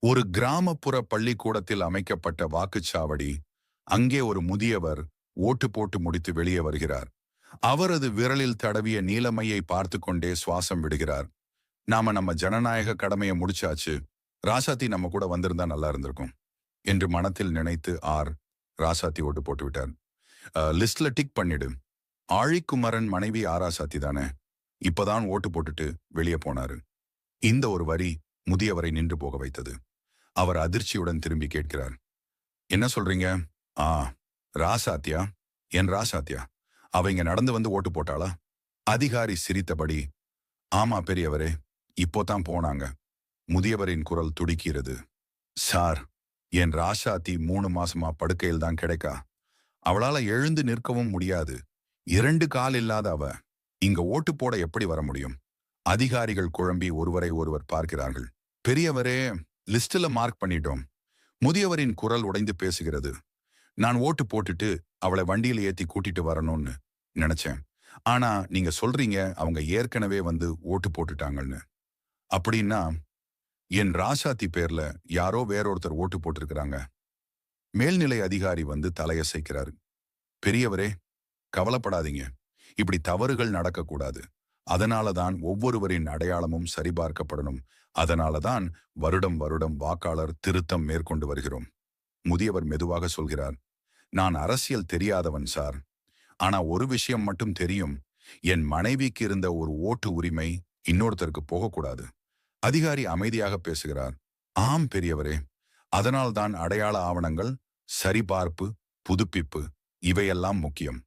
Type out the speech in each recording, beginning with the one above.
ஒரு கிராமப்புற பள்ளிக்கூடத்தில் அமைக்கப்பட்ட வாக்குச்சாவடி. அங்கே ஒரு முதியவர் ஓட்டு போட்டு முடித்து வெளியே வருகிறார். அவரது விரலில் தடவிய நீலமையை பார்த்து கொண்டே சுவாசம் விடுகிறார். நாம நம்ம ஜனநாயக கடமையை முடிச்சாச்சு. ராசாத்தி நம்ம கூட வந்திருந்தா நல்லா இருந்திருக்கும் என்று மனத்தில் நினைத்து ராசாத்தி ஓட்டு போட்டு விட்டார். லிஸ்ட்ல டிக் பண்ணிடு. ஆழிக்குமரன் மனைவி ஆராசாத்தி தானே? இப்பதான் ஓட்டு போட்டுட்டு வெளியே போனாரு. இந்த ஒரு வரி முதியவரை நின்று போக வைத்தது. அவர் அதிர்ச்சியுடன் திரும்பி கேட்கிறார், என்ன சொல்றீங்க? ஆ, ராசாத்தியா? என் ராசாத்தியா? அவ இங்க நடந்து வந்து ஓட்டு போட்டாளா? அதிகாரி சிரித்தபடி, ஆமா பெரியவரே, இப்போதான் போனாங்க. முதியவரின் குரல் துடிக்கிறது. சார், என் ராசாத்தி 3 மாசமா படுக்கையில் தான் கிடைக்கா. அவளால எழுந்து நிற்கவும் முடியாது. 2 கால் இல்லாத அவ இங்க ஓட்டு போட எப்படி வர முடியும்? அதிகாரிகள் குழம்பி ஒருவரை ஒருவர் பார்க்கிறார்கள். பெரியவரே, லிஸ்ட்ல மார்க் பண்ணிட்டோம். முதியவரின் குரல் உடைந்து பேசுகிறது. நான் ஓட்டு போட்டுட்டு அவளை வண்டியில ஏத்தி கூட்டிட்டு வரணும்னு நினைச்சேன். ஆனா நீங்க சொல்றீங்க அவங்க ஏற்கனவே வந்து ஓட்டு போட்டுட்டாங்கன்னு. அப்படின்னா என் ராசாத்தி பேர்ல யாரோ வேறொருத்தர் ஓட்டு போட்டிருக்கிறாங்க. மேல்நிலை அதிகாரி வந்து தலையசைக்கிறாரு. பெரியவரே, கவலைப்படாதீங்க. இப்படி தவறுகள் நடக்கக்கூடாது. அதனாலதான் ஒவ்வொருவரின் அடையாளமும் சரிபார்க்கப்படணும். அதனாலதான் வருடம் வருடம் வாக்காளர் திருத்தம் மேற்கொண்டு வருகிறோம். முதியவர் மெதுவாக சொல்கிறார், நான் அரசியல் தெரியாதவன் சார். ஆனா ஒரு விஷயம் மட்டும் தெரியும். என் மனைவிக்கு இருந்த ஒரு ஓட்டு உரிமை இன்னொருத்தருக்கு போகக்கூடாது. அதிகாரி அமைதியாக பேசுகிறார். ஆம் பெரியவரே, அதனால்தான் அடையாள ஆவணங்கள், சரிபார்ப்பு, புதுப்பிப்பு இவையெல்லாம் முக்கியம்.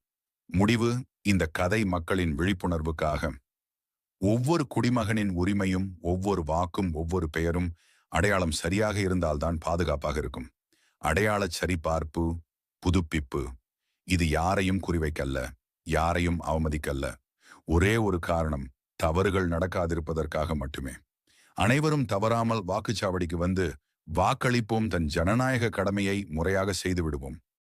முடிவு, இந்த கதை மக்களின் விழிப்புணர்வுக்காக. ஒவ்வொரு குடிமகனின் உரிமையும், ஒவ்வொரு வாக்கும், ஒவ்வொரு பெயரும் அடையாளம் சரியாக இருந்தால்தான் பாதுகாப்பாக இருக்கும். அடையாளச் சரிபார்ப்பு, புதுப்பிப்பு, இது யாரையும் குறிவைக்கல்ல, யாரையும் அவமதிக்கல்ல. ஒரே ஒரு காரணம், தவறுகள் நடக்காதிருப்பதற்காக மட்டுமே. அனைவரும் தவறாமல் வாக்குச்சாவடிக்கு வந்து வாக்களிப்போம். தன் ஜனநாயக கடமையை முறையாக செய்து விடுவோம்.